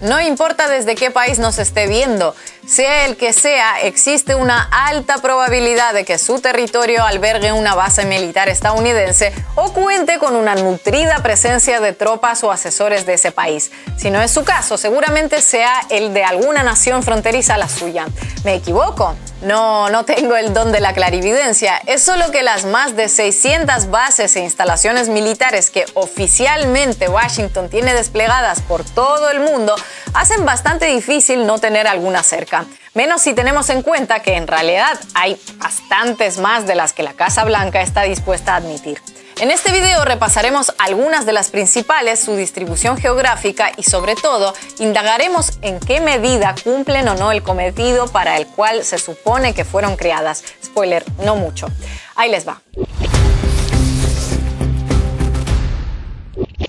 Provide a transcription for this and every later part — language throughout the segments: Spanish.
No importa desde qué país nos esté viendo, sea el que sea, existe una alta probabilidad de que su territorio albergue una base militar estadounidense o cuente con una nutrida presencia de tropas o asesores de ese país. Si no es su caso, seguramente sea el de alguna nación fronteriza a la suya. ¿Me equivoco? No tengo el don de la clarividencia. Es solo que las más de 600 bases e instalaciones militares que oficialmente Washington tiene desplegadas por todo el mundo hacen bastante difícil no tener alguna cerca. Menos si tenemos en cuenta que en realidad hay bastantes más de las que la Casa Blanca está dispuesta a admitir. En este video repasaremos algunas de las principales, su distribución geográfica y sobre todo indagaremos en qué medida cumplen o no el cometido para el cual se supone que fueron creadas. Spoiler, no mucho. Ahí les va.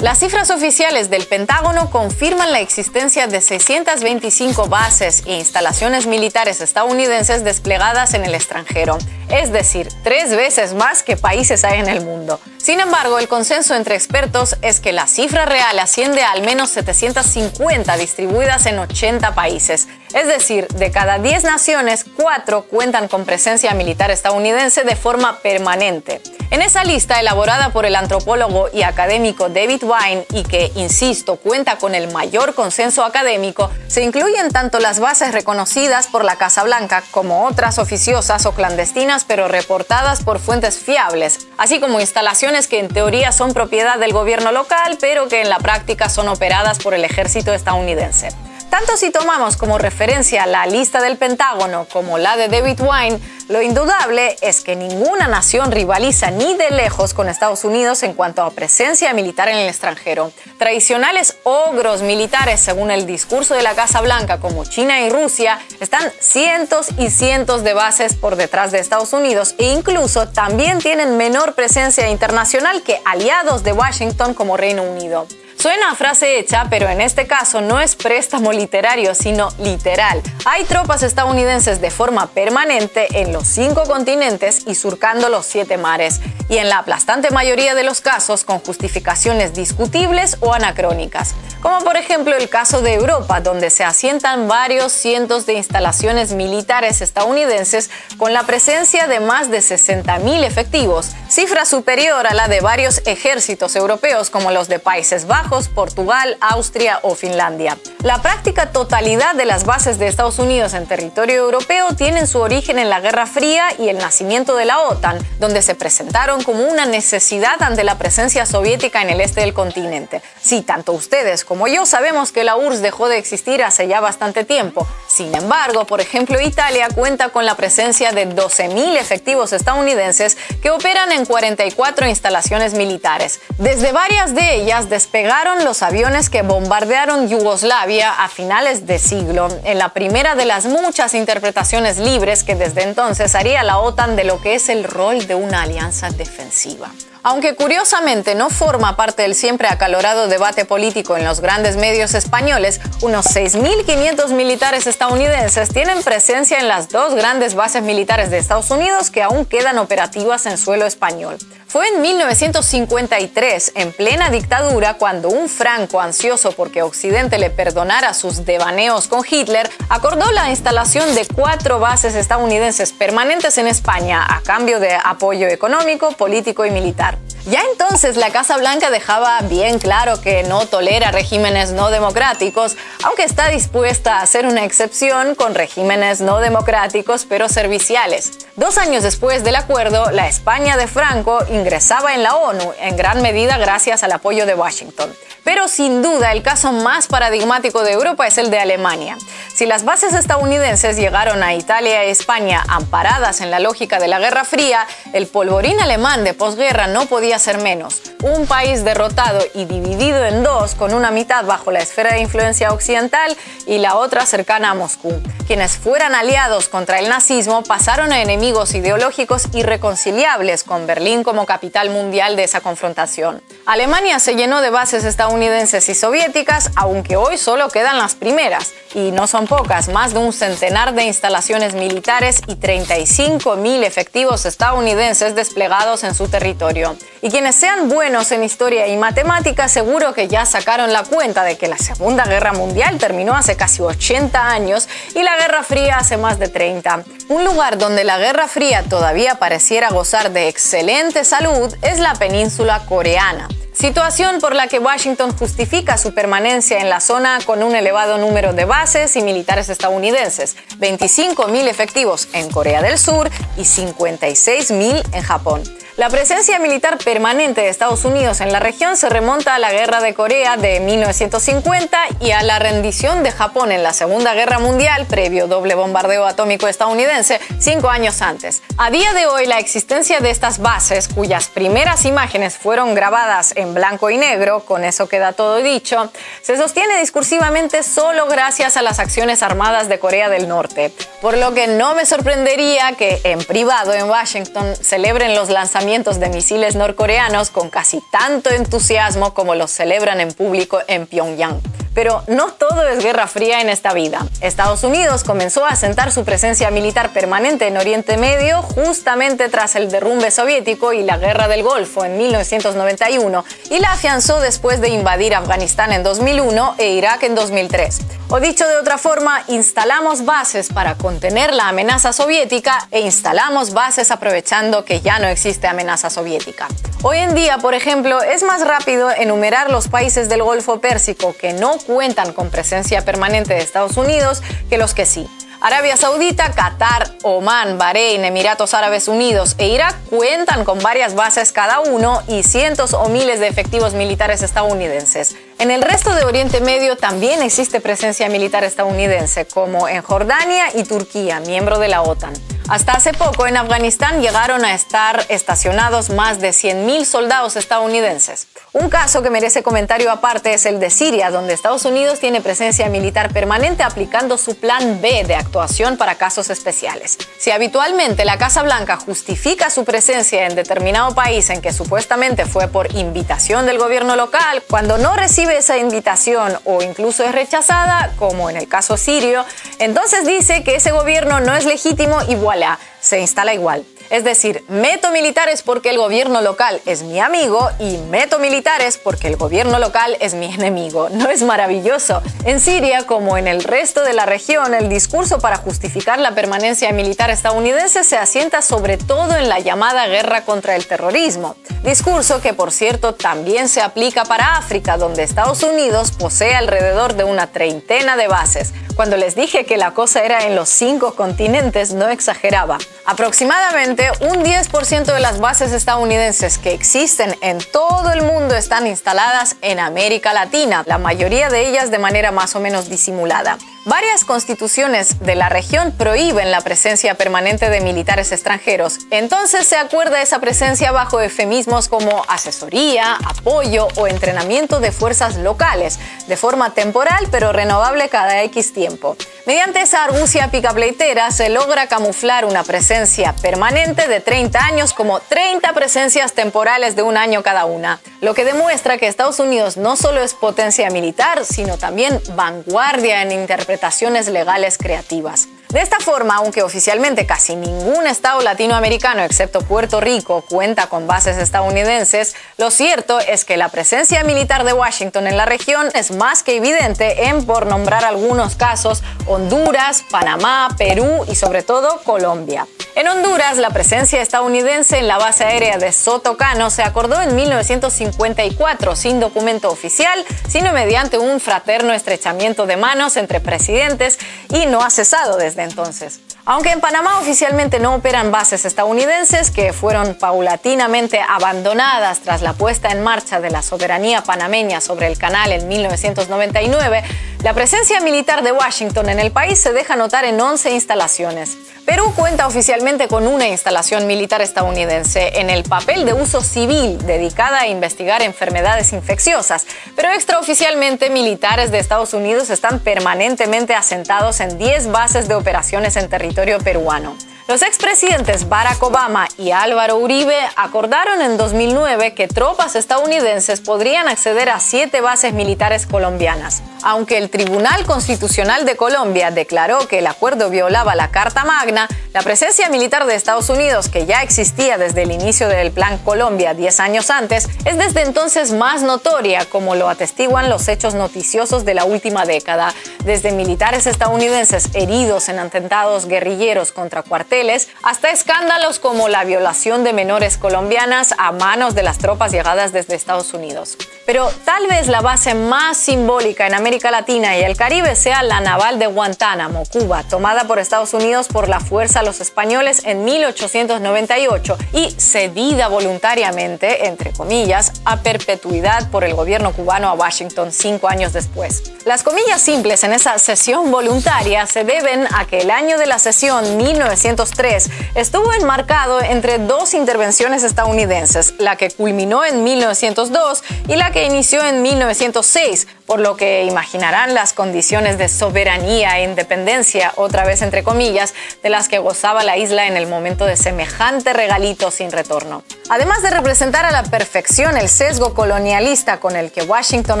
Las cifras oficiales del Pentágono confirman la existencia de 625 bases e instalaciones militares estadounidenses desplegadas en el extranjero, es decir, 3 veces más que países hay en el mundo. Sin embargo, el consenso entre expertos es que la cifra real asciende a al menos 750 distribuidas en 80 países. Es decir, de cada 10 naciones, 4 cuentan con presencia militar estadounidense de forma permanente. En esa lista, elaborada por el antropólogo y académico David Wine y que, insisto, cuenta con el mayor consenso académico, se incluyen tanto las bases reconocidas por la Casa Blanca como otras oficiosas o clandestinas pero reportadas por fuentes fiables, así como instalaciones que en teoría son propiedad del gobierno local pero que en la práctica son operadas por el ejército estadounidense. Tanto si tomamos como referencia la lista del Pentágono como la de David Wine, lo indudable es que ninguna nación rivaliza ni de lejos con Estados Unidos en cuanto a presencia militar en el extranjero. Tradicionales ogros militares, según el discurso de la Casa Blanca, como China y Rusia, están cientos y cientos de bases por detrás de Estados Unidos e incluso también tienen menor presencia internacional que aliados de Washington como Reino Unido. Suena a frase hecha, pero en este caso no es préstamo literario, sino literal. Hay tropas estadounidenses de forma permanente en los 5 continentes y surcando los 7 mares, y en la aplastante mayoría de los casos con justificaciones discutibles o anacrónicas, como por ejemplo el caso de Europa, donde se asientan varios cientos de instalaciones militares estadounidenses con la presencia de más de 60.000 efectivos, cifra superior a la de varios ejércitos europeos como los de Países Bajos, Portugal, Austria o Finlandia. La práctica totalidad de las bases de Estados Unidos en territorio europeo tienen su origen en la Guerra Fría y el nacimiento de la OTAN, donde se presentaron como una necesidad ante la presencia soviética en el este del continente. Sí, tanto ustedes como yo sabemos que la URSS dejó de existir hace ya bastante tiempo. Sin embargo, por ejemplo, Italia cuenta con la presencia de 12.000 efectivos estadounidenses que operan en 44 instalaciones militares. Desde varias de ellas despegaron los aviones que bombardearon Yugoslavia a finales de siglo, en la primera de las muchas interpretaciones libres que desde entonces haría la OTAN de lo que es el rol de una alianza defensiva. Aunque curiosamente no forma parte del siempre acalorado debate político en los grandes medios españoles, unos 6.500 militares estadounidenses tienen presencia en las 2 grandes bases militares de Estados Unidos que aún quedan operativas en suelo español. Fue en 1953, en plena dictadura, cuando un Franco, ansioso porque Occidente le perdonara sus devaneos con Hitler, acordó la instalación de 4 bases estadounidenses permanentes en España a cambio de apoyo económico, político y militar. Ya entonces la Casa Blanca dejaba bien claro que no tolera regímenes no democráticos, aunque está dispuesta a hacer una excepción con regímenes no democráticos pero serviciales. 2 años después del acuerdo, la España de Franco ingresaba en la ONU, en gran medida gracias al apoyo de Washington. Pero sin duda el caso más paradigmático de Europa es el de Alemania. Si las bases estadounidenses llegaron a Italia y España amparadas en la lógica de la Guerra Fría, el polvorín alemán de posguerra no podía ser menos. Un país derrotado y dividido en 2, con una mitad bajo la esfera de influencia occidental y la otra cercana a Moscú. Quienes fueran aliados contra el nazismo pasaron a enemigos ideológicos irreconciliables, con Berlín como capital mundial de esa confrontación. Alemania se llenó de bases estadounidenses y soviéticas, aunque hoy solo quedan las primeras. y no son pocas, más de un centenar de instalaciones militares y 35.000 efectivos estadounidenses desplegados en su territorio. Y quienes sean buenos en historia y matemáticas seguro que ya sacaron la cuenta de que la Segunda Guerra Mundial terminó hace casi 80 años y la Guerra Fría hace más de 30. Un lugar donde la Guerra Fría todavía pareciera gozar de excelente salud es la península coreana. Situación por la que Washington justifica su permanencia en la zona con un elevado número de bases y militares estadounidenses, 25.000 efectivos en Corea del Sur y 56.000 en Japón. La presencia militar permanente de Estados Unidos en la región se remonta a la Guerra de Corea de 1950 y a la rendición de Japón en la Segunda Guerra Mundial, previo doble bombardeo atómico estadounidense, 5 años antes. A día de hoy, la existencia de estas bases, cuyas primeras imágenes fueron grabadas en blanco y negro, con eso queda todo dicho, se sostiene discursivamente solo gracias a las acciones armadas de Corea del Norte, por lo que no me sorprendería que en privado en Washington celebren los lanzamientos de misiles norcoreanos con casi tanto entusiasmo como los celebran en público en Pyongyang. Pero no todo es Guerra Fría en esta vida. Estados Unidos comenzó a asentar su presencia militar permanente en Oriente Medio justamente tras el derrumbe soviético y la Guerra del Golfo en 1991 y la afianzó después de invadir Afganistán en 2001 e Irak en 2003. O dicho de otra forma, instalamos bases para contener la amenaza soviética e instalamos bases aprovechando que ya no existe amenaza soviética. Hoy en día, por ejemplo, es más rápido enumerar los países del Golfo Pérsico que no cuentan con presencia permanente de Estados Unidos que los que sí. Arabia Saudita, Qatar, Omán, Bahrein, Emiratos Árabes Unidos e Irak cuentan con varias bases cada uno y cientos o miles de efectivos militares estadounidenses. En el resto de Oriente Medio también existe presencia militar estadounidense, como en Jordania y Turquía, miembro de la OTAN. Hasta hace poco en Afganistán llegaron a estar estacionados más de 100.000 soldados estadounidenses. Un caso que merece comentario aparte es el de Siria, donde Estados Unidos tiene presencia militar permanente aplicando su plan B de actuación para casos especiales. Si habitualmente la Casa Blanca justifica su presencia en determinado país en que supuestamente fue por invitación del gobierno local, cuando no recibe esa invitación o incluso es rechazada, como en el caso sirio, entonces dice que ese gobierno no es legítimo y voilà, se instala igual. Es decir, meto militares porque el gobierno local es mi amigo y meto militares porque el gobierno local es mi enemigo. ¿No es maravilloso? En Siria, como en el resto de la región, el discurso para justificar la permanencia militar estadounidense se asienta sobre todo en la llamada guerra contra el terrorismo. Discurso que, por cierto, también se aplica para África, donde Estados Unidos posee alrededor de una treintena de bases. Cuando les dije que la cosa era en los 5 continentes, no exageraba. Aproximadamente un 10% de las bases estadounidenses que existen en todo el mundo están instaladas en América Latina, la mayoría de ellas de manera más o menos disimulada. Varias constituciones de la región prohíben la presencia permanente de militares extranjeros, entonces se acuerda esa presencia bajo eufemismos como asesoría, apoyo o entrenamiento de fuerzas locales, de forma temporal pero renovable cada X tiempo. Mediante esa argucia picapleitera se logra camuflar una presencia permanente de 30 años como 30 presencias temporales de un año cada una, lo que demuestra que Estados Unidos no solo es potencia militar, sino también vanguardia en interpretaciones legales creativas. De esta forma, aunque oficialmente casi ningún estado latinoamericano excepto Puerto Rico cuenta con bases estadounidenses, lo cierto es que la presencia militar de Washington en la región es más que evidente en, por nombrar algunos casos, Honduras, Panamá, Perú y sobre todo Colombia. En Honduras, la presencia estadounidense en la base aérea de Soto Cano se acordó en 1954 sin documento oficial, sino mediante un fraterno estrechamiento de manos entre presidentes y no ha cesado desde entonces. Aunque en Panamá oficialmente no operan bases estadounidenses, que fueron paulatinamente abandonadas tras la puesta en marcha de la soberanía panameña sobre el canal en 1999, la presencia militar de Washington en el país se deja notar en 11 instalaciones. Perú cuenta oficialmente con una instalación militar estadounidense en el papel de uso civil dedicada a investigar enfermedades infecciosas, pero extraoficialmente militares de Estados Unidos están permanentemente asentados en 10 bases de operaciones en territorio peruano. Los expresidentes Barack Obama y Álvaro Uribe acordaron en 2009 que tropas estadounidenses podrían acceder a 7 bases militares colombianas. Aunque el Tribunal Constitucional de Colombia declaró que el acuerdo violaba la Carta Magna, la presencia militar de Estados Unidos, que ya existía desde el inicio del Plan Colombia 10 años antes, es desde entonces más notoria, como lo atestiguan los hechos noticiosos de la última década, desde militares estadounidenses heridos en atentados guerrilleros contra cuarteles, hasta escándalos como la violación de menores colombianas a manos de las tropas llegadas desde Estados Unidos. Pero tal vez la base más simbólica en América Latina y el Caribe sea la naval de Guantánamo, Cuba, tomada por Estados Unidos por la fuerza a los españoles en 1898 y cedida voluntariamente, entre comillas, a perpetuidad por el gobierno cubano a Washington 5 años después. Las comillas simples en esa cesión voluntaria se deben a que el año de la cesión, 1903, estuvo enmarcado entre 2 intervenciones estadounidenses, la que culminó en 1902 y la que inició en 1906, por lo que imaginarán las condiciones de soberanía e independencia, otra vez entre comillas, de las que gozaba la isla en el momento de semejante regalito sin retorno. Además de representar a la perfección el sesgo colonialista con el que Washington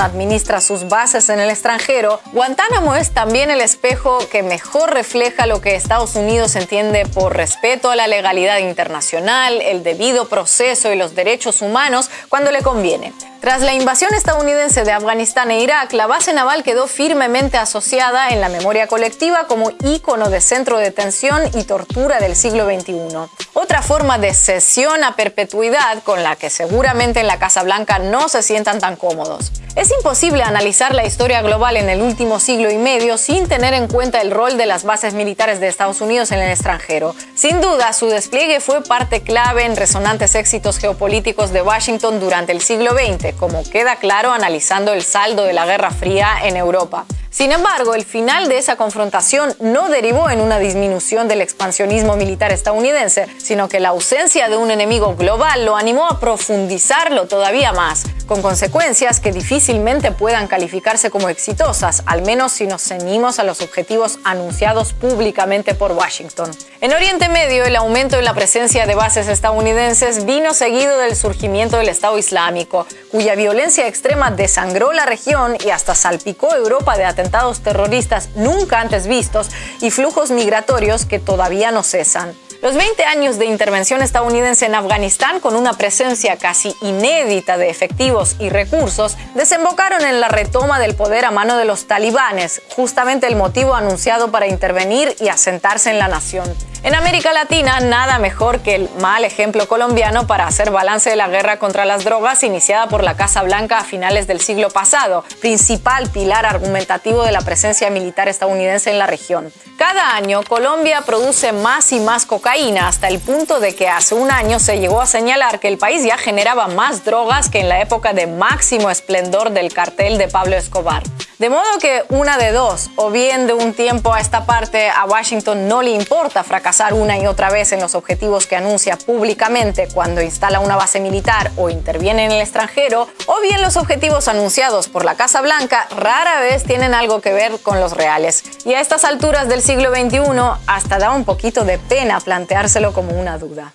administra sus bases en el extranjero, Guantánamo es también el espejo que mejor refleja lo que Estados Unidos entiende por respeto a la legalidad internacional, el debido proceso y los derechos humanos cuando le conviene. Tras la invasión estadounidense de Afganistán e Irak, la base naval quedó firmemente asociada en la memoria colectiva como ícono de centro de detención y tortura del siglo XXI. Otra forma de cesión a perpetuidad con la que seguramente en la Casa Blanca no se sientan tan cómodos. Es imposible analizar la historia global en el último siglo y medio sin tener en cuenta el rol de las bases militares de Estados Unidos en el extranjero. Sin duda, su despliegue fue parte clave en resonantes éxitos geopolíticos de Washington durante el siglo XX, como queda claro analizando el saldo de la Guerra Fría en Europa. Sin embargo, el final de esa confrontación no derivó en una disminución del expansionismo militar estadounidense, sino que la ausencia de un enemigo global lo animó a profundizarlo todavía más, con consecuencias que difícilmente puedan calificarse como exitosas, al menos si nos ceñimos a los objetivos anunciados públicamente por Washington. En Oriente Medio, el aumento en la presencia de bases estadounidenses vino seguido del surgimiento del Estado Islámico, cuya violencia extrema desangró la región y hasta salpicó Europa de atentados terroristas nunca antes vistos y flujos migratorios que todavía no cesan. Los 20 años de intervención estadounidense en Afganistán, con una presencia casi inédita de efectivos y recursos, desembocaron en la retoma del poder a mano de los talibanes, justamente el motivo anunciado para intervenir y asentarse en la nación. En América Latina, nada mejor que el mal ejemplo colombiano para hacer balance de la guerra contra las drogas iniciada por la Casa Blanca a finales del siglo pasado, principal pilar argumentativo de la presencia militar estadounidense en la región. Cada año, Colombia produce más y más cocaína, hasta el punto de que hace un año se llegó a señalar que el país ya generaba más drogas que en la época de máximo esplendor del cartel de Pablo Escobar. De modo que una de dos, o bien de un tiempo a esta parte a Washington no le importa fracasar una y otra vez en los objetivos que anuncia públicamente cuando instala una base militar o interviene en el extranjero, o bien los objetivos anunciados por la Casa Blanca rara vez tienen algo que ver con los reales. Y a estas alturas del siglo XXI hasta da un poquito de pena planteárselo como una duda.